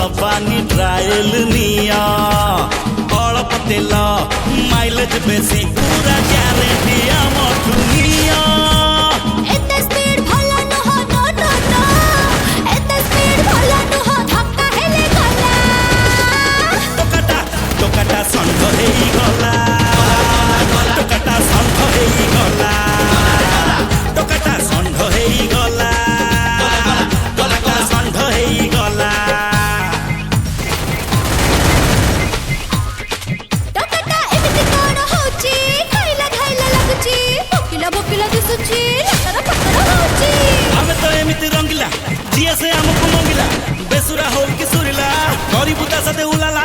जवानी ट्रायल निया अल्प तेल माइलेज बेसी पूरा ग्यारंटी आमठू निया एते स्पीड भला नह नो नो नो एते स्पीड भला नह धक्का हेले गला टोकाटा संघ हेई गला टोकाटा संघ हेई गला टोकाटा संघ हेई गला टोकाटा संघ हेई गला टोकाटा एमिति कोन होची खाइला खाइला लागुची भोकिला भोकिला दिसुची लटर फटर होची आमे तो एमिति रंगिला जिए से हमको मंगिला बेसुरा हो कि सुरिला गरीब दास दे उलाला